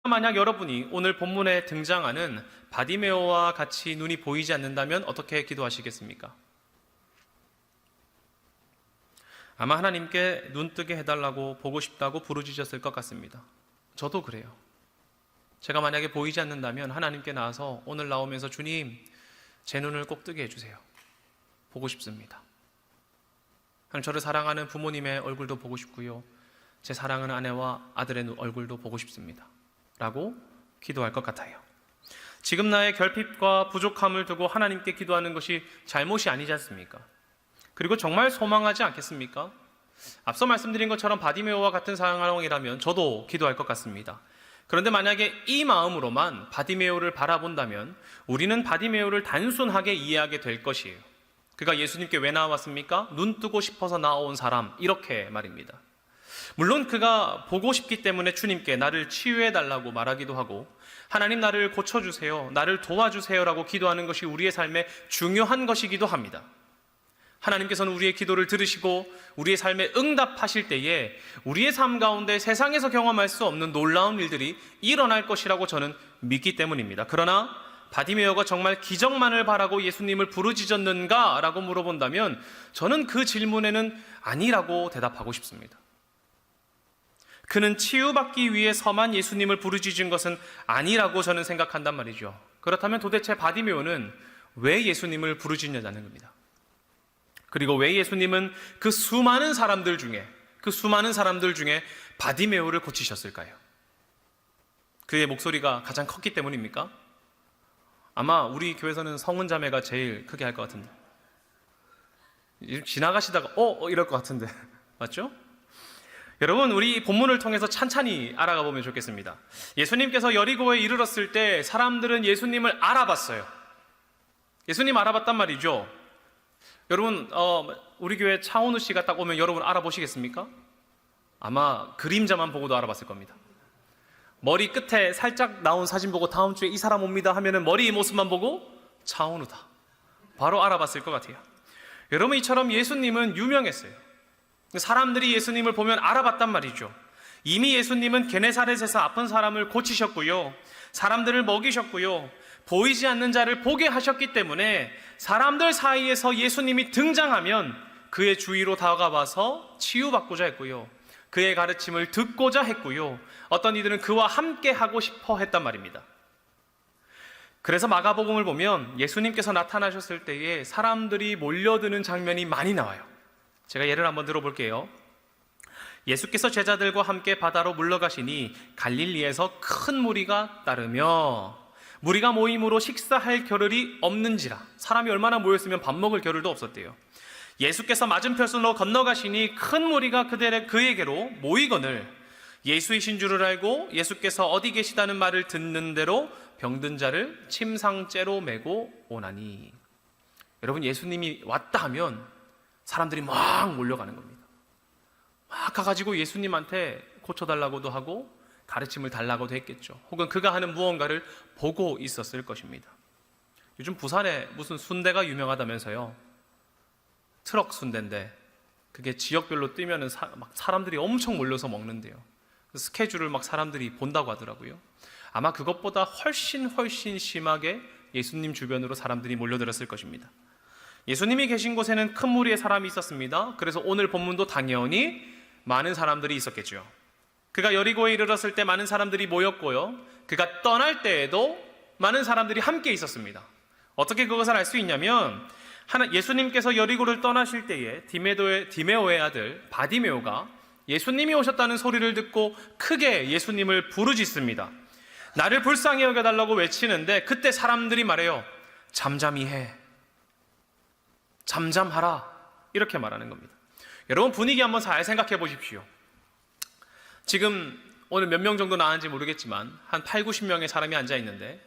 만약 여러분이 오늘 본문에 등장하는 바디메오와 같이 눈이 보이지 않는다면 어떻게 기도하시겠습니까? 아마 하나님께 눈뜨게 해달라고, 보고 싶다고 부르짖었을 것 같습니다. 저도 그래요. 제가 만약에 보이지 않는다면 하나님께 나와서 오늘 나오면서 주님, 제 눈을 꼭 뜨게 해주세요. 보고 싶습니다. 하나님, 저를 사랑하는 부모님의 얼굴도 보고 싶고요, 제 사랑하는 아내와 아들의 얼굴도 보고 싶습니다. 라고 기도할 것 같아요. 지금 나의 결핍과 부족함을 두고 하나님께 기도하는 것이 잘못이 아니지 않습니까? 그리고 정말 소망하지 않겠습니까? 앞서 말씀드린 것처럼 바디메오와 같은 상황이라면 저도 기도할 것 같습니다. 그런데 만약에 이 마음으로만 바디메오를 바라본다면 우리는 바디메오를 단순하게 이해하게 될 것이에요. 그가 예수님께 왜 나왔습니까? 눈 뜨고 싶어서 나온 사람, 이렇게 말입니다. 물론 그가 보고 싶기 때문에 주님께 나를 치유해달라고 말하기도 하고, 하나님 나를 고쳐주세요, 나를 도와주세요라고 기도하는 것이 우리의 삶에 중요한 것이기도 합니다. 하나님께서는 우리의 기도를 들으시고 우리의 삶에 응답하실 때에 우리의 삶 가운데 세상에서 경험할 수 없는 놀라운 일들이 일어날 것이라고 저는 믿기 때문입니다. 그러나 바디메오가 정말 기적만을 바라고 예수님을 부르짖었는가? 라고 물어본다면 저는 그 질문에는 아니라고 대답하고 싶습니다. 그는 치유받기 위해서만 예수님을 부르짖은 것은 아니라고 저는 생각한단 말이죠. 그렇다면 도대체 바디메오는 왜 예수님을 부르짖냐는 겁니다. 그리고 왜 예수님은 그 수많은 사람들 중에 바디메오를 고치셨을까요? 그의 목소리가 가장 컸기 때문입니까? 아마 우리 교회에서는 성은자매가 제일 크게 할 것 같은데, 지나가시다가 이럴 것 같은데 맞죠? 여러분, 우리 본문을 통해서 찬찬히 알아가 보면 좋겠습니다. 예수님께서 여리고에 이르렀을 때 사람들은 예수님을 알아봤어요. 예수님 알아봤단 말이죠. 여러분, 우리 교회 차은우 씨가 딱 오면 여러분 알아보시겠습니까? 아마 그림자만 보고도 알아봤을 겁니다. 머리 끝에 살짝 나온 사진 보고 다음 주에 이 사람 옵니다 하면은 머리 모습만 보고 차은우다, 바로 알아봤을 것 같아요. 여러분, 이처럼 예수님은 유명했어요. 사람들이 예수님을 보면 알아봤단 말이죠. 이미 예수님은 게네사렛에서 아픈 사람을 고치셨고요, 사람들을 먹이셨고요, 보이지 않는 자를 보게 하셨기 때문에 사람들 사이에서 예수님이 등장하면 그의 주위로 다가와서 치유받고자 했고요, 그의 가르침을 듣고자 했고요, 어떤 이들은 그와 함께 하고 싶어 했단 말입니다. 그래서 마가복음을 보면 예수님께서 나타나셨을 때에 사람들이 몰려드는 장면이 많이 나와요. 제가 예를 한번 들어볼게요. 예수께서 제자들과 함께 바다로 물러가시니 갈릴리에서 큰 무리가 따르며, 무리가 모임으로 식사할 겨를이 없는지라. 사람이 얼마나 모였으면 밥 먹을 겨를도 없었대요. 예수께서 맞은편으로 건너가시니 큰 무리가 그에게로 모이거늘 예수이신 줄을 알고 예수께서 어디 계시다는 말을 듣는 대로 병든 자를 침상째로 메고 오나니. 여러분, 예수님이 왔다 하면 사람들이 막 몰려가는 겁니다. 막 가가지고 예수님한테 고쳐달라고도 하고 가르침을 달라고도 했겠죠. 혹은 그가 하는 무언가를 보고 있었을 것입니다. 요즘 부산에 무슨 순대가 유명하다면서요. 트럭 순대인데 그게 지역별로 뛰면은 막 사람들이 엄청 몰려서 먹는데요. 스케줄을 막 사람들이 본다고 하더라고요. 아마 그것보다 훨씬 심하게 예수님 주변으로 사람들이 몰려들었을 것입니다. 예수님이 계신 곳에는 큰 무리의 사람이 있었습니다. 그래서 오늘 본문도 당연히 많은 사람들이 있었겠죠. 그가 여리고에 이르렀을 때 많은 사람들이 모였고요, 그가 떠날 때에도 많은 사람들이 함께 있었습니다. 어떻게 그것을 알 수 있냐면, 예수님께서 여리고를 떠나실 때에 디메오의 아들 바디메오가 예수님이 오셨다는 소리를 듣고 크게 예수님을 부르짖습니다. 나를 불쌍히 여겨달라고 외치는데 그때 사람들이 말해요. 잠잠히 해, 잠잠하라, 이렇게 말하는 겁니다. 여러분, 분위기 한번 잘 생각해 보십시오. 지금 오늘 몇 명 정도 나왔는지 모르겠지만 한 8, 90명의 사람이 앉아 있는데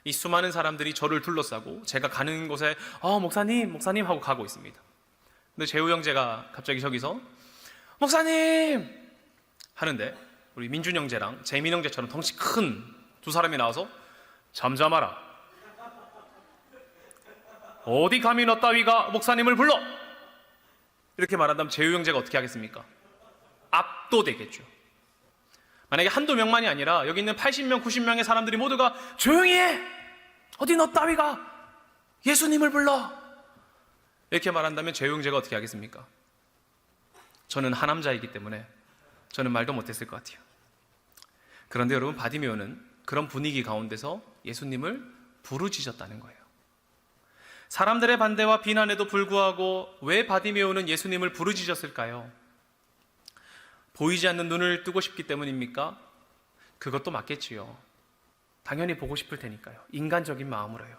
이 수많은 사람들이 저를 둘러싸고 제가 가는 곳에 목사님 하고 가고 있습니다. 근데 재우 형제가 갑자기 저기서 목사님 하는데 우리 민준 형제랑 재민 형제처럼 덩치 큰 두 사람이 나와서 잠잠하라, 어디 감히 너 따위가 목사님을 불러, 이렇게 말한다면 재우 형제가 어떻게 하겠습니까? 압도되겠죠. 만약에 한두 명만이 아니라 여기 있는 80명, 90명의 사람들이 모두가 조용히 해! 어디 너 따위가 예수님을 불러! 이렇게 말한다면 재용제가 어떻게 하겠습니까? 저는 하남자이기 때문에 저는 말도 못했을 것 같아요. 그런데 여러분, 바디메오는 그런 분위기 가운데서 예수님을 부르짖었다는 거예요. 사람들의 반대와 비난에도 불구하고 왜 바디메오는 예수님을 부르짖었을까요? 보이지 않는 눈을 뜨고 싶기 때문입니까? 그것도 맞겠지요. 당연히 보고 싶을 테니까요. 인간적인 마음으로요.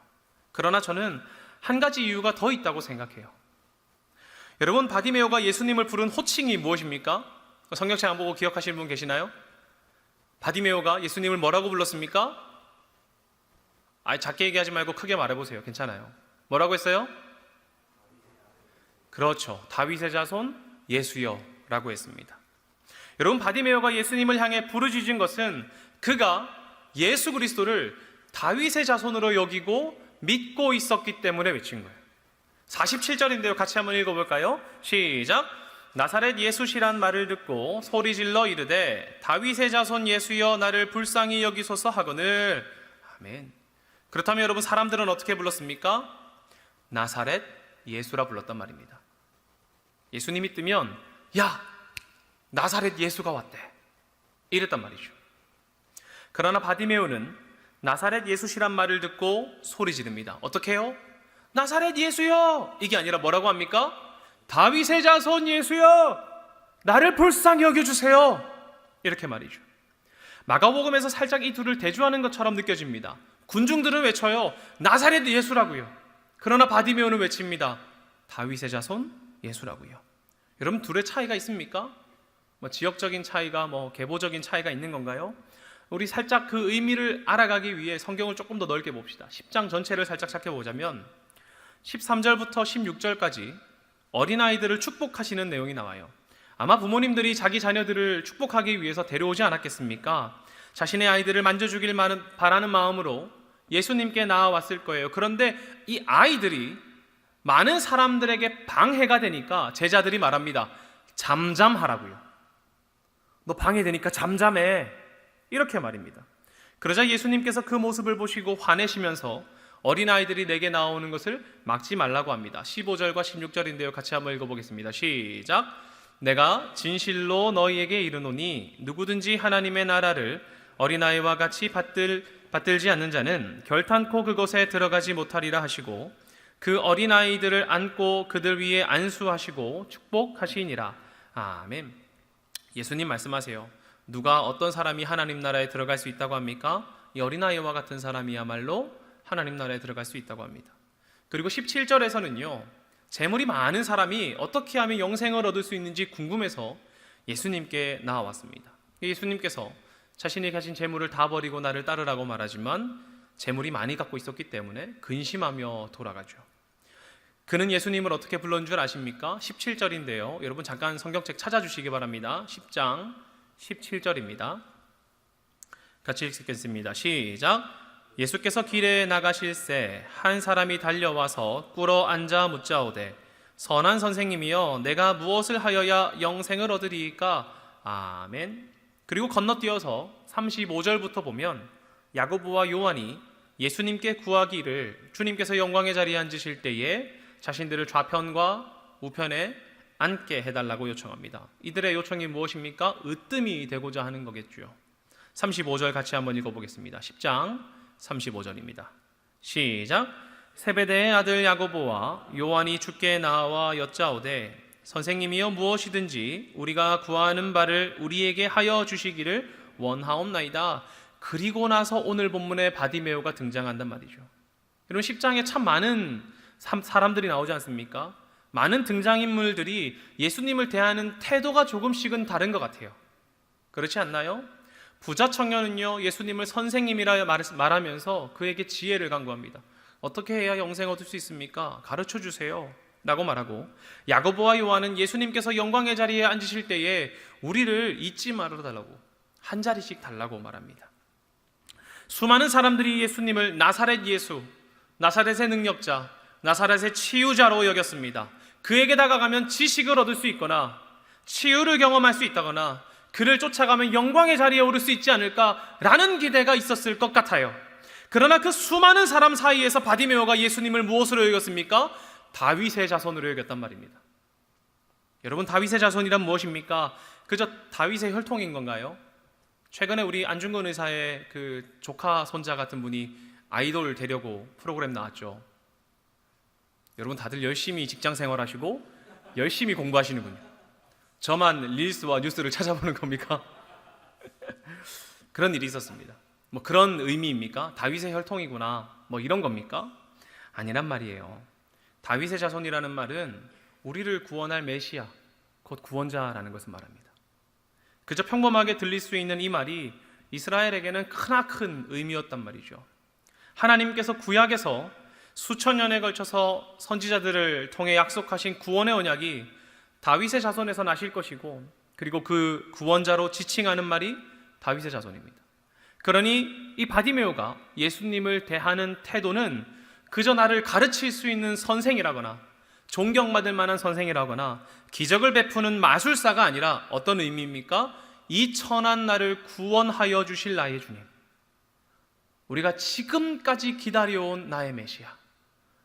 그러나 저는 한 가지 이유가 더 있다고 생각해요. 여러분, 바디메오가 예수님을 부른 호칭이 무엇입니까? 성경책 안 보고 기억하시는 분 계시나요? 바디메오가 예수님을 뭐라고 불렀습니까? 작게 얘기하지 말고 크게 말해보세요. 괜찮아요. 뭐라고 했어요? 그렇죠. 다윗의 자손 예수여 라고 했습니다. 여러분, 바디메오가 예수님을 향해 부르짖은 것은 그가 예수 그리스도를 다윗의 자손으로 여기고 믿고 있었기 때문에 외친 거예요. 47절인데요. 같이 한번 읽어볼까요? 시작! 나사렛 예수시란 말을 듣고 소리질러 이르되 다윗의 자손 예수여 나를 불쌍히 여기소서 하거늘. 아멘. 그렇다면 여러분, 사람들은 어떻게 불렀습니까? 나사렛 예수라 불렀단 말입니다. 예수님이 뜨면 야, 나사렛 예수가 왔대, 이랬단 말이죠. 그러나 바디메오는 나사렛 예수시란 말을 듣고 소리 지릅니다. 어떻게 해요? 나사렛 예수여! 이게 아니라 뭐라고 합니까? 다윗의 자손 예수여! 나를 불쌍히 여겨주세요! 이렇게 말이죠. 마가복음에서 살짝 이 둘을 대조하는 것처럼 느껴집니다. 군중들은 외쳐요. 나사렛 예수라고요. 그러나 바디메오는 외칩니다. 다윗의 자손 예수라고요. 여러분, 둘의 차이가 있습니까? 지역적인 차이가, 계보적인 차이가 있는 건가요? 우리 살짝 그 의미를 알아가기 위해 성경을 조금 더 넓게 봅시다. 10장 전체를 살짝 살펴보자면 13절부터 16절까지 어린아이들을 축복하시는 내용이 나와요. 아마 부모님들이 자기 자녀들을 축복하기 위해서 데려오지 않았겠습니까? 자신의 아이들을 만져주길 바라는 마음으로 예수님께 나아왔을 거예요. 그런데 이 아이들이 많은 사람들에게 방해가 되니까 제자들이 말합니다. 잠잠하라고요. 너 방해되니까 잠잠해. 이렇게 말입니다. 그러자 예수님께서 그 모습을 보시고 화내시면서 어린아이들이 내게 나오는 것을 막지 말라고 합니다. 15절과 16절인데요. 같이 한번 읽어보겠습니다. 시작! 내가 진실로 너희에게 이르노니 누구든지 하나님의 나라를 어린아이와 같이 받들지 않는 자는 결탄코 그곳에 들어가지 못하리라 하시고 그 어린아이들을 안고 그들 위에 안수하시고 축복하시니라. 아멘. 예수님 말씀하세요. 누가 어떤 사람이 하나님 나라에 들어갈 수 있다고 합니까? 이 어린아이와 같은 사람이야말로 하나님 나라에 들어갈 수 있다고 합니다. 그리고 17절에서는요, 재물이 많은 사람이 어떻게 하면 영생을 얻을 수 있는지 궁금해서 예수님께 나아왔습니다. 예수님께서 자신이 가진 재물을 다 버리고 나를 따르라고 말하지만 재물이 많이 갖고 있었기 때문에 근심하며 돌아가죠. 그는 예수님을 어떻게 불렀는 줄 아십니까? 17절인데요. 여러분 잠깐 성경책 찾아주시기 바랍니다. 10장 17절입니다. 같이 읽겠습니다. 시작! 예수께서 길에 나가실새 한 사람이 달려와서 꿇어 앉아 묻자오되 선한 선생님이여 내가 무엇을 하여야 영생을 얻으리이까? 아멘. 그리고 건너뛰어서 35절부터 보면 야고보와 요한이 예수님께 구하기를 주님께서 영광의 자리에 앉으실 때에 자신들을 좌편과 우편에 앉게 해달라고 요청합니다. 이들의 요청이 무엇입니까? 으뜸이 되고자 하는 거겠죠. 35절 같이 한번 읽어보겠습니다. 10장 35절입니다. 시작! 세베대의 아들 야고보와 요한이 주께 나와 여짜오되 선생님이여 무엇이든지 우리가 구하는 바를 우리에게 하여 주시기를 원하옵나이다. 그리고 나서 오늘 본문에 바디메오가 등장한단 말이죠. 여러분 10장에 참 많은 사람들이 나오지 않습니까? 많은 등장인물들이 예수님을 대하는 태도가 조금씩은 다른 것 같아요. 그렇지 않나요? 부자 청년은요 예수님을 선생님이라 말하면서 그에게 지혜를 간구합니다. 어떻게 해야 영생 얻을 수 있습니까? 가르쳐 주세요 라고 말하고, 야고보와 요한은 예수님께서 영광의 자리에 앉으실 때에 우리를 잊지 말아달라고 한 자리씩 달라고 말합니다. 수많은 사람들이 예수님을 나사렛 예수, 나사렛의 능력자, 나사렛의 치유자로 여겼습니다. 그에게 다가가면 지식을 얻을 수 있거나 치유를 경험할 수 있다거나 그를 쫓아가면 영광의 자리에 오를 수 있지 않을까라는 기대가 있었을 것 같아요. 그러나 그 수많은 사람 사이에서 바디메오가 예수님을 무엇으로 여겼습니까? 다윗의 자손으로 여겼단 말입니다. 여러분, 다윗의 자손이란 무엇입니까? 그저 다윗의 혈통인 건가요? 최근에 우리 안중근 의사의 그 조카 손자 같은 분이 아이돌 되려고 프로그램 나왔죠. 여러분, 다들 열심히 직장 생활하시고 열심히 공부하시는군요. 저만 릴스와 뉴스를 찾아보는 겁니까? 그런 일이 있었습니다. 뭐 그런 의미입니까? 다윗의 혈통이구나, 뭐 이런 겁니까? 아니란 말이에요. 다윗의 자손이라는 말은 우리를 구원할 메시아, 곧 구원자라는 것을 말합니다. 그저 평범하게 들릴 수 있는 이 말이 이스라엘에게는 크나큰 의미였단 말이죠. 하나님께서 구약에서 수천 년에 걸쳐서 선지자들을 통해 약속하신 구원의 언약이 다윗의 자손에서 나실 것이고, 그리고 그 구원자로 지칭하는 말이 다윗의 자손입니다. 그러니 이 바디메오가 예수님을 대하는 태도는 그저 나를 가르칠 수 있는 선생이라거나 존경받을 만한 선생이라거나 기적을 베푸는 마술사가 아니라 어떤 의미입니까? 이 천한 나를 구원하여 주실 나의 주님, 우리가 지금까지 기다려온 나의 메시아,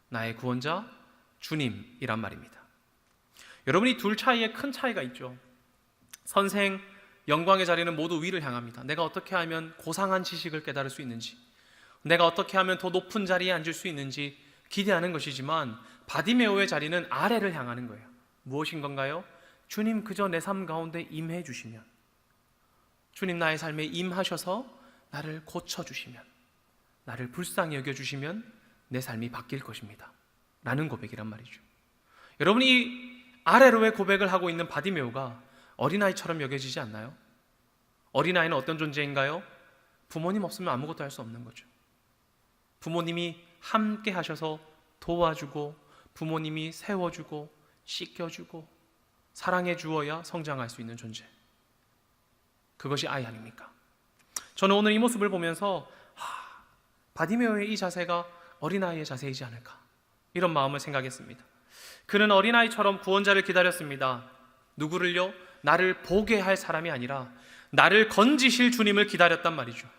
나의 구원자 주님이란 말입니다. 여러분, 이 둘 차이에 큰 차이가 있죠. 선생, 영광의 자리는 모두 위를 향합니다. 내가 어떻게 하면 고상한 지식을 깨달을 수 있는지, 내가 어떻게 하면 더 높은 자리에 앉을 수 있는지 기대하는 것이지만, 바디메오의 자리는 아래를 향하는 거예요. 무엇인 건가요? 주님 그저 내 삶 가운데 임해 주시면, 주님 나의 삶에 임하셔서 나를 고쳐주시면, 나를 불쌍히 여겨주시면 내 삶이 바뀔 것입니다 라는 고백이란 말이죠. 여러분이 아래로의 고백을 하고 있는 바디메오가 어린아이처럼 여겨지지 않나요? 어린아이는 어떤 존재인가요? 부모님 없으면 아무것도 할 수 없는 거죠. 부모님이 함께 하셔서 도와주고, 부모님이 세워주고 씻겨주고 사랑해 주어야 성장할 수 있는 존재, 그것이 아이 아닙니까? 저는 오늘 이 모습을 보면서 바디메오의 이 자세가 어린아이의 자세이지 않을까, 이런 마음을 생각했습니다. 그는 어린아이처럼 구원자를 기다렸습니다. 누구를요? 나를 보게 할 사람이 아니라 나를 건지실 주님을 기다렸단 말이죠.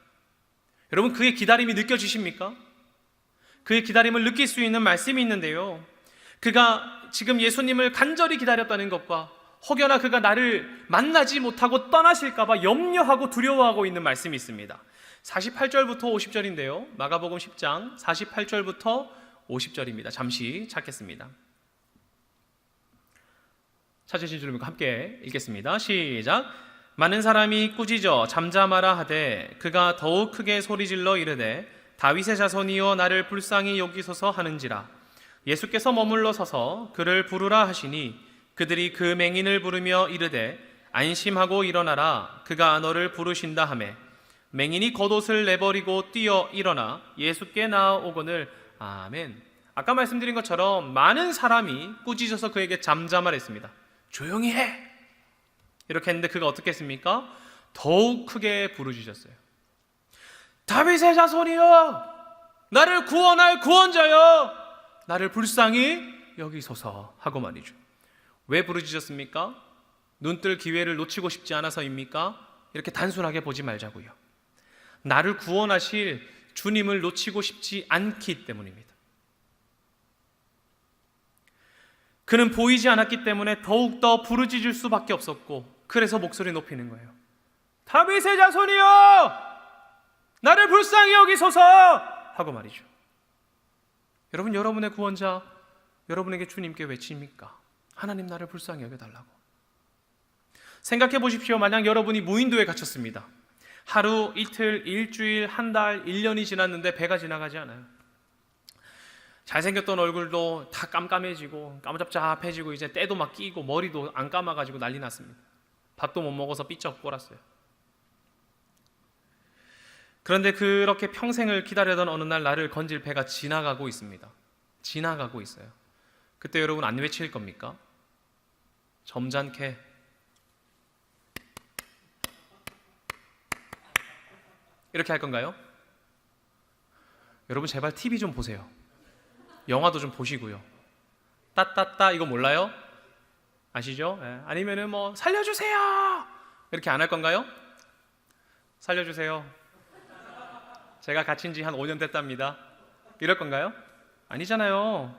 여러분, 그의 기다림이 느껴지십니까? 그의 기다림을 느낄 수 있는 말씀이 있는데요, 그가 지금 예수님을 간절히 기다렸다는 것과 혹여나 그가 나를 만나지 못하고 떠나실까봐 염려하고 두려워하고 있는 말씀이 있습니다. 48절부터 50절인데요 마가복음 10장 48절부터 50절입니다 잠시 찾겠습니다. 찾으신 줄 믿고 함께 읽겠습니다. 시작. 많은 사람이 꾸짖어 잠잠하라 하되 그가 더욱 크게 소리질러 이르되 다윗의 자손이여 나를 불쌍히 여기소서 하는지라. 예수께서 머물러 서서 그를 부르라 하시니 그들이 그 맹인을 부르며 이르되 안심하고 일어나라 그가 너를 부르신다 하매 맹인이 겉옷을 내버리고 뛰어 일어나 예수께 나아오거늘. 아멘. 아까 말씀드린 것처럼 많은 사람이 꾸짖어서 그에게 잠잠하랬습니다. 조용히 해! 이렇게 했는데 그가 어떻게 했습니까? 더욱 크게 부르짖었어요. 다윗의 자손이여, 나를 구원할 구원자여, 나를 불쌍히 여기소서 하고 말이죠. 왜 부르짖었습니까? 눈뜰 기회를 놓치고 싶지 않아서입니까? 이렇게 단순하게 보지 말자고요. 나를 구원하실 주님을 놓치고 싶지 않기 때문입니다. 그는 보이지 않았기 때문에 더욱더 부르짖을 수밖에 없었고, 그래서 목소리 높이는 거예요. 다윗의 자손이여, 나를 불쌍히 여기소서 하고 말이죠. 여러분, 여러분의 구원자, 여러분에게 주님께 외칩니까? 하나님, 나를 불쌍히 여겨달라고. 생각해 보십시오. 만약 여러분이 무인도에 갇혔습니다. 하루, 이틀, 일주일, 한 달, 1년이 지났는데 배가 지나가지 않아요. 잘생겼던 얼굴도 다 깜깜해지고 까무잡잡해지고 이제 때도 막 끼고 머리도 안 감아가지고 난리 났습니다. 밥도 못 먹어서 삐쩍 꼴았어요. 그런데 그렇게 평생을 기다리던 어느 날 나를 건질 배가 지나가고 있습니다. 지나가고 있어요. 그때 여러분 안 외칠 겁니까? 점잖게 이렇게 할 건가요? 여러분 제발 TV 좀 보세요. 영화도 좀 보시고요. 따따따 이거 몰라요? 아시죠? 예. 아니면은 뭐 살려주세요 이렇게 안 할 건가요? 살려주세요. 제가 갇힌 지 한 5년 됐답니다. 이럴 건가요? 아니잖아요.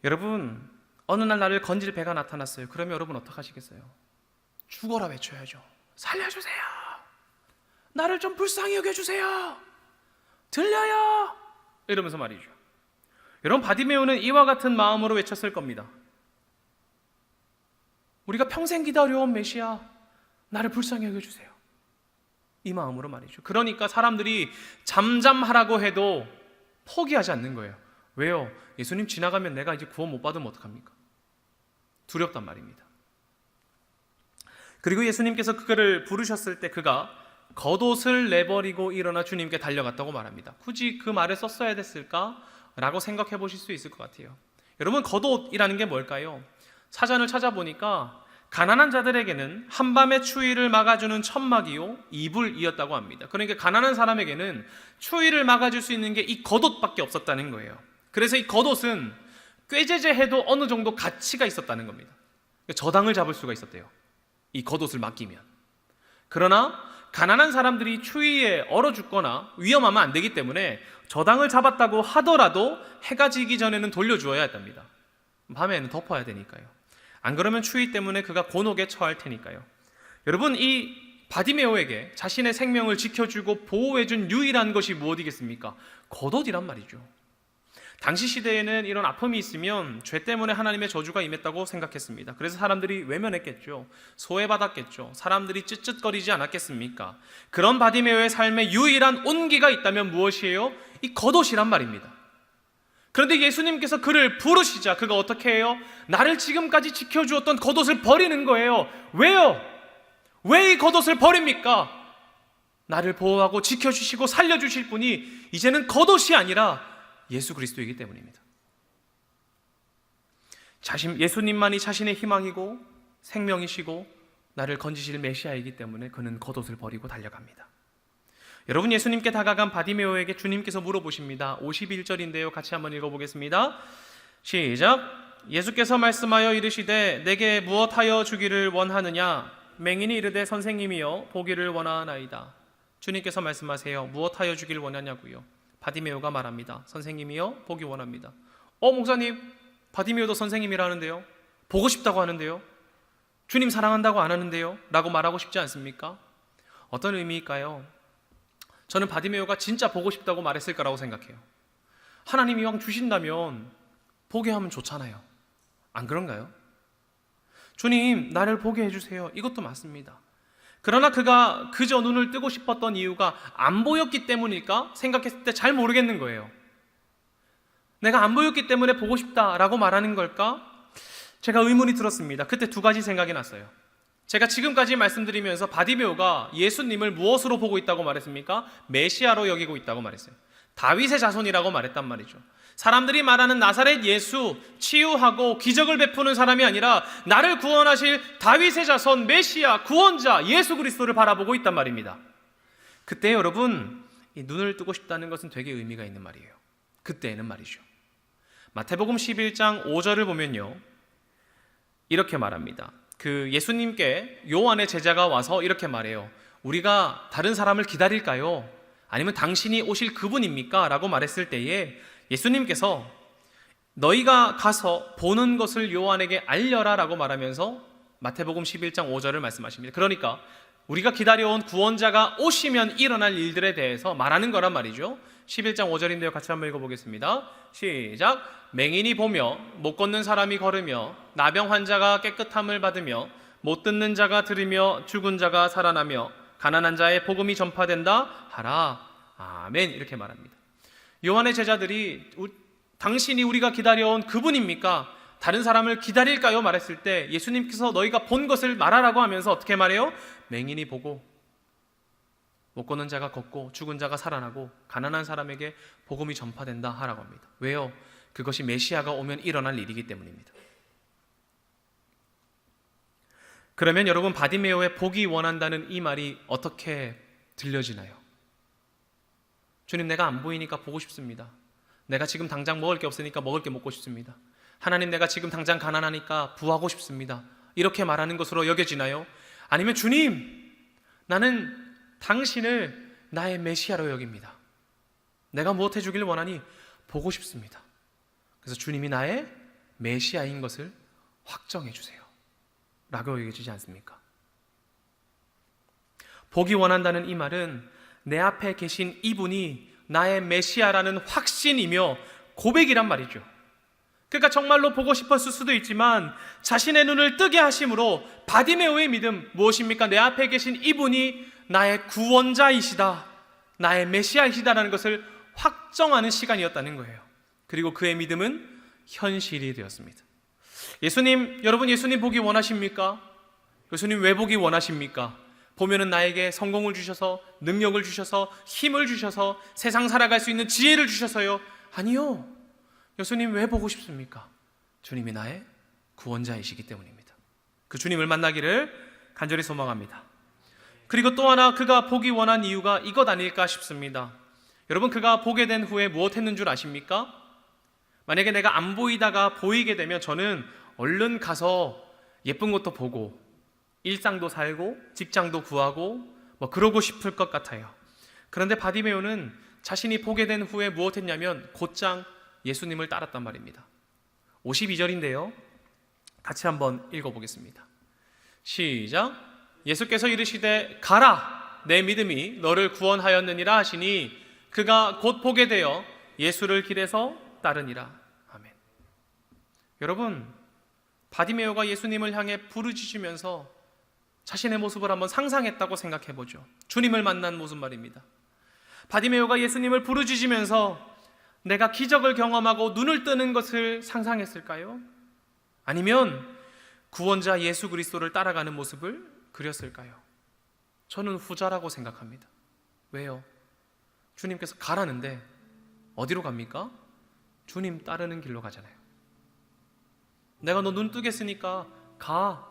여러분, 어느 날 나를 건질 배가 나타났어요. 그러면 여러분 어떡하시겠어요? 죽어라 외쳐야죠. 살려주세요. 나를 좀 불쌍히 여겨주세요. 들려요. 이러면서 말이죠. 여러분, 바디메오는 이와 같은 마음으로 외쳤을 겁니다. 우리가 평생 기다려온 메시아, 나를 불쌍히 여겨주세요. 이 마음으로 말이죠. 그러니까 사람들이 잠잠하라고 해도 포기하지 않는 거예요. 왜요? 예수님 지나가면 내가 이제 구원 못 받으면 어떡합니까? 두렵단 말입니다. 그리고 예수님께서 그를 부르셨을 때 그가 겉옷을 내버리고 일어나 주님께 달려갔다고 말합니다. 굳이 그 말을 썼어야 됐을까? 라고 생각해 보실 수 있을 것 같아요. 여러분, 겉옷이라는 게 뭘까요? 사전을 찾아보니까 가난한 자들에게는 한밤의 추위를 막아주는 천막이요 이불이었다고 합니다. 그러니까 가난한 사람에게는 추위를 막아줄 수 있는 게 이 겉옷밖에 없었다는 거예요. 그래서 이 겉옷은 꾀제제해도 어느 정도 가치가 있었다는 겁니다. 저당을 잡을 수가 있었대요, 이 겉옷을 맡기면. 그러나 가난한 사람들이 추위에 얼어 죽거나 위험하면 안 되기 때문에 저당을 잡았다고 하더라도 해가 지기 전에는 돌려주어야 했답니다. 밤에는 덮어야 되니까요. 안 그러면 추위 때문에 그가 곤혹에 처할 테니까요. 여러분, 이 바디메오에게 자신의 생명을 지켜주고 보호해준 유일한 것이 무엇이겠습니까? 겉옷이란 말이죠. 당시 시대에는 이런 아픔이 있으면 죄 때문에 하나님의 저주가 임했다고 생각했습니다. 그래서 사람들이 외면했겠죠. 소외받았겠죠. 사람들이 쯧쯧거리지 않았겠습니까? 그런 바디메오의 삶에 유일한 온기가 있다면 무엇이에요? 이 겉옷이란 말입니다. 그런데 예수님께서 그를 부르시자 그가 어떻게 해요? 나를 지금까지 지켜주었던 겉옷을 버리는 거예요. 왜요? 왜 이 겉옷을 버립니까? 나를 보호하고 지켜주시고 살려주실 분이 이제는 겉옷이 아니라 예수 그리스도이기 때문입니다. 예수님만이 자신의 희망이고 생명이시고 나를 건지실 메시아이기 때문에 그는 겉옷을 버리고 달려갑니다. 여러분, 예수님께 다가간 바디메오에게 주님께서 물어보십니다. 51절인데요. 같이 한번 읽어보겠습니다. 시작. 예수께서 말씀하여 이르시되 내게 무엇하여 주기를 원하느냐? 맹인이 이르되 선생님이여 보기를 원하나이다. 주님께서 말씀하세요. 무엇하여 주기를 원하냐고요? 바디메오가 말합니다. 선생님이여 보기 원합니다. 목사님, 바디메오도 선생님이라는데요, 보고 싶다고 하는데요, 주님 사랑한다고 안 하는데요 라고 말하고 싶지 않습니까? 어떤 의미일까요? 저는 바디메오가 진짜 보고 싶다고 말했을 거라고 생각해요. 하나님 이왕 주신다면 보게 하면 좋잖아요. 안 그런가요? 주님, 나를 보게 해주세요. 이것도 맞습니다. 그러나 그가 그저 눈을 뜨고 싶었던 이유가 안 보였기 때문일까? 생각했을 때 잘 모르겠는 거예요. 내가 안 보였기 때문에 보고 싶다라고 말하는 걸까? 제가 의문이 들었습니다. 그때 두 가지 생각이 났어요. 제가 지금까지 말씀드리면서 바디메오가 예수님을 무엇으로 보고 있다고 말했습니까? 메시아로 여기고 있다고 말했어요. 다윗의 자손이라고 말했단 말이죠. 사람들이 말하는 나사렛 예수, 치유하고 기적을 베푸는 사람이 아니라 나를 구원하실 다윗의 자손, 메시아, 구원자 예수 그리스도를 바라보고 있단 말입니다. 그때 여러분, 이 눈을 뜨고 싶다는 것은 되게 의미가 있는 말이에요. 그때는 말이죠. 마태복음 11장 5절을 보면요, 이렇게 말합니다. 그 예수님께 요한의 제자가 와서 이렇게 말해요. 우리가 다른 사람을 기다릴까요? 아니면 당신이 오실 그분입니까? 라고 말했을 때에 예수님께서 너희가 가서 보는 것을 요한에게 알려라 라고 말하면서 마태복음 11장 5절을 말씀하십니다. 그러니까 우리가 기다려온 구원자가 오시면 일어날 일들에 대해서 말하는 거란 말이죠. 11장 5절인데요. 같이 한번 읽어보겠습니다. 시작. 맹인이 보며 못 걷는 사람이 걸으며 나병 환자가 깨끗함을 받으며 못 듣는 자가 들으며 죽은 자가 살아나며 가난한 자의 복음이 전파된다 하라. 아멘. 이렇게 말합니다. 요한의 제자들이 당신이 우리가 기다려온 그분입니까? 다른 사람을 기다릴까요? 말했을 때 예수님께서 너희가 본 것을 말하라고 하면서 어떻게 말해요? 맹인이 보고 못 걷는 자가 걷고 죽은 자가 살아나고 가난한 사람에게 복음이 전파된다 하라고 합니다. 왜요? 그것이 메시아가 오면 일어날 일이기 때문입니다. 그러면 여러분, 바디메오의 보기 원한다는 이 말이 어떻게 들려지나요? 주님, 내가 안 보이니까 보고 싶습니다. 내가 지금 당장 먹을 게 없으니까 먹을 게 먹고 싶습니다. 하나님, 내가 지금 당장 가난하니까 부하고 싶습니다. 이렇게 말하는 것으로 여겨지나요? 아니면 주님, 나는 당신을 나의 메시아로 여깁니다. 내가 무엇 해주기를 원하니 보고 싶습니다. 그래서 주님이 나의 메시아인 것을 확정해 주세요 라고 얘기해주지 않습니까? 보기 원한다는 이 말은 내 앞에 계신 이분이 나의 메시아라는 확신이며 고백이란 말이죠. 그러니까 정말로 보고 싶었을 수도 있지만 자신의 눈을 뜨게 하심으로 바디메오의 믿음, 무엇입니까? 내 앞에 계신 이분이 나의 구원자이시다, 나의 메시아이시다라는 것을 확정하는 시간이었다는 거예요. 그리고 그의 믿음은 현실이 되었습니다. 예수님, 여러분 예수님 보기 원하십니까? 예수님 왜 보기 원하십니까? 보면은 나에게 성공을 주셔서, 능력을 주셔서, 힘을 주셔서, 세상 살아갈 수 있는 지혜를 주셔서요? 아니요. 예수님 왜 보고 싶습니까? 주님이 나의 구원자이시기 때문입니다. 그 주님을 만나기를 간절히 소망합니다. 그리고 또 하나 그가 보기 원한 이유가 이것 아닐까 싶습니다. 여러분, 그가 보게 된 후에 무엇 했는 줄 아십니까? 만약에 내가 안 보이다가 보이게 되면 저는 얼른 가서 예쁜 것도 보고 일상도 살고 직장도 구하고 그러고 싶을 것 같아요. 그런데 바디메오는 자신이 보게 된 후에 무엇 했냐면 곧장 예수님을 따랐단 말입니다. 52절인데요. 같이 한번 읽어보겠습니다. 시작. 예수께서 이르시되 가라, 내 믿음이 너를 구원하였느니라 하시니 그가 곧 보게 되어 예수를 길에서 따르니라. 아멘. 여러분, 바디메오가 예수님을 향해 부르짖으면서 자신의 모습을 한번 상상했다고 생각해보죠. 주님을 만난 모습 말입니다. 바디메오가 예수님을 부르짖으면서 내가 기적을 경험하고 눈을 뜨는 것을 상상했을까요? 아니면 구원자 예수 그리스도를 따라가는 모습을 그렸을까요? 저는 후자라고 생각합니다. 왜요? 주님께서 가라는데 어디로 갑니까? 주님 따르는 길로 가잖아요. 내가 너 눈 뜨겠으니까 가.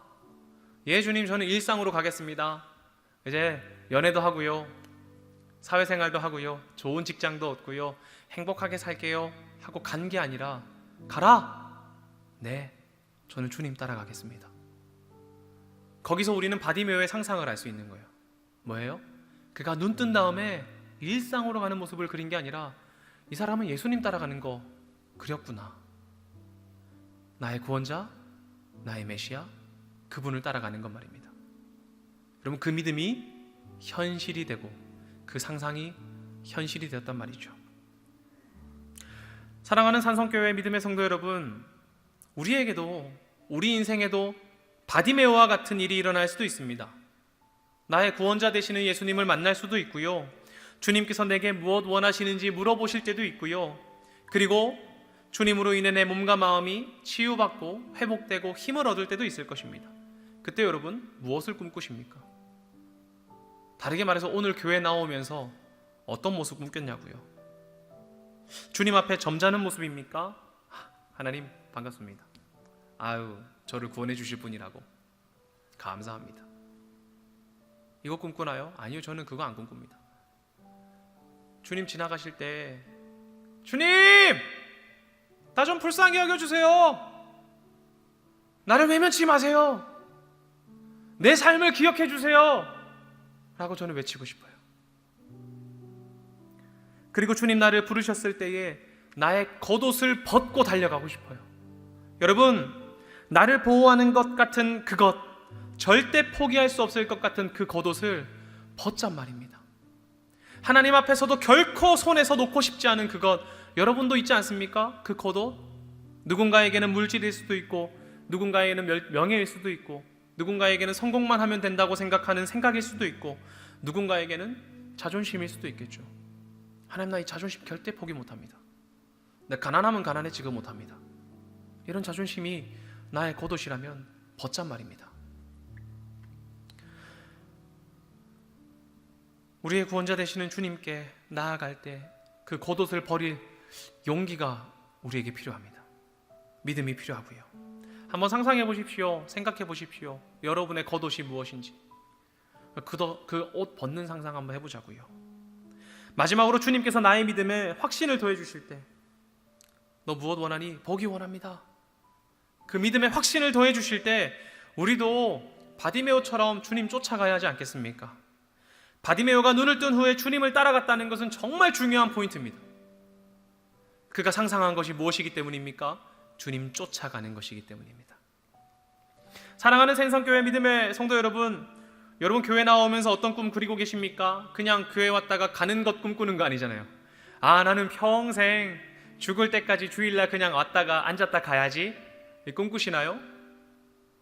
예, 주님, 저는 일상으로 가겠습니다. 이제 연애도 하고요, 사회생활도 하고요, 좋은 직장도 얻고요, 행복하게 살게요 하고 간 게 아니라 가라. 네, 저는 주님 따라가겠습니다. 거기서 우리는 바디메오의 상상을 알 수 있는 거예요. 뭐예요? 그가 눈 뜬 다음에 일상으로 가는 모습을 그린 게 아니라 이 사람은 예수님 따라가는 거 그렸구나. 나의 구원자, 나의 메시아, 그분을 따라가는 것 말입니다. 여러분, 그 믿음이 현실이 되고 그 상상이 현실이 되었단 말이죠. 사랑하는 산성교회 믿음의 성도 여러분, 우리에게도, 우리 인생에도 바디메오와 같은 일이 일어날 수도 있습니다. 나의 구원자 되시는 예수님을 만날 수도 있고요, 주님께서 내게 무엇 원하시는지 물어보실 때도 있고요, 그리고 주님으로 인해 내 몸과 마음이 치유받고 회복되고 힘을 얻을 때도 있을 것입니다. 그때 여러분 무엇을 꿈꾸십니까? 다르게 말해서 오늘 교회 나오면서 어떤 모습 꿈꿨냐고요? 주님 앞에 점잖은 모습입니까? 하나님 반갑습니다. 아유, 저를 구원해 주실 분이라고 감사합니다. 이거 꿈꾸나요? 아니요, 저는 그거 안 꿈꿉니다. 주님 지나가실 때 주님! 나 좀 불쌍히 여겨주세요. 나를 외면치 마세요. 내 삶을 기억해 주세요 라고 저는 외치고 싶어요. 그리고 주님 나를 부르셨을 때에 나의 겉옷을 벗고 달려가고 싶어요. 여러분, 나를 보호하는 것 같은 그것, 절대 포기할 수 없을 것 같은 그 겉옷을 벗잔 말입니다. 하나님 앞에서도 결코 손에서 놓고 싶지 않은 그것, 여러분도 있지 않습니까? 그 겉옷, 누군가에게는 물질일 수도 있고, 누군가에게는 명예일 수도 있고, 누군가에게는 성공만 하면 된다고 생각하는 생각일 수도 있고, 누군가에게는 자존심일 수도 있겠죠. 하나님, 나 이 자존심 절대 포기 못합니다. 내가 가난하면 가난해 지금 못합니다. 이런 자존심이 나의 겉옷이라면 벗잔 말입니다. 우리의 구원자 되시는 주님께 나아갈 때 그 겉옷을 버릴 용기가 우리에게 필요합니다. 믿음이 필요하고요. 한번 상상해 보십시오. 생각해 보십시오. 여러분의 겉옷이 무엇인지. 그 옷 벗는 상상 한번 해보자고요. 마지막으로 주님께서 나의 믿음에 확신을 더해 주실 때, 너 무엇 원하니? 보기 원합니다. 그 믿음에 확신을 더해 주실 때 우리도 바디메오처럼 주님 쫓아가야 하지 않겠습니까? 바디메오가 눈을 뜬 후에 주님을 따라갔다는 것은 정말 중요한 포인트입니다. 그가 상상한 것이 무엇이기 때문입니까? 주님 쫓아가는 것이기 때문입니다. 사랑하는 생성교회 믿음의 성도 여러분, 여러분 교회 나오면서 어떤 꿈 그리고 계십니까? 그냥 교회 왔다가 가는 것 꿈꾸는 거 아니잖아요. 나는 평생 죽을 때까지 주일날 그냥 왔다가 앉았다 가야지, 꿈꾸시나요?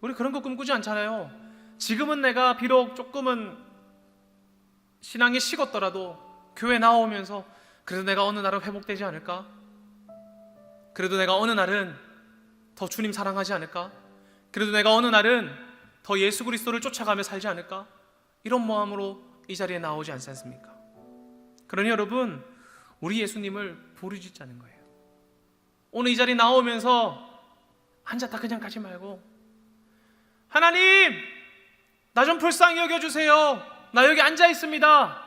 우리 그런 거 꿈꾸지 않잖아요. 지금은 내가 비록 조금은 신앙이 식었더라도 교회 나오면서 그래도 내가 어느 날은 회복되지 않을까? 그래도 내가 어느 날은 더 주님 사랑하지 않을까? 그래도 내가 어느 날은 더 예수 그리스도를 쫓아가며 살지 않을까? 이런 마음으로 이 자리에 나오지 않지 않습니까? 그러니 여러분, 우리 예수님을 부르짖자는 거예요. 오늘 이 자리에 나오면서 앉았다 그냥 가지 말고, 하나님, 나 좀 불쌍히 여겨주세요. 나 여기 앉아 있습니다.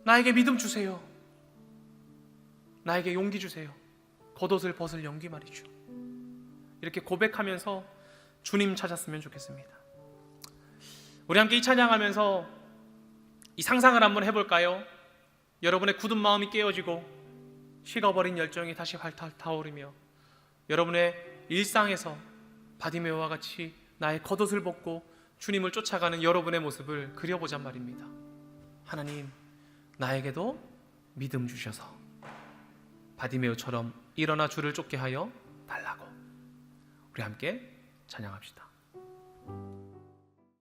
나에게 믿음 주세요. 나에게 용기 주세요. 겉옷을 벗을 용기 말이죠. 이렇게 고백하면서 주님 찾았으면 좋겠습니다. 우리 함께 이 찬양하면서 이 상상을 한번 해볼까요? 여러분의 굳은 마음이 깨어지고 식어버린 열정이 다시 활활 타오르며 여러분의 일상에서 바디메오와 같이 나의 겉옷을 벗고 주님을 쫓아가는 여러분의 모습을 그려보자 말입니다. 하나님, 나에게도 믿음 주셔서 바디메오처럼 일어나 주를 쫓게 하여 달라고. 우리 함께 찬양합시다.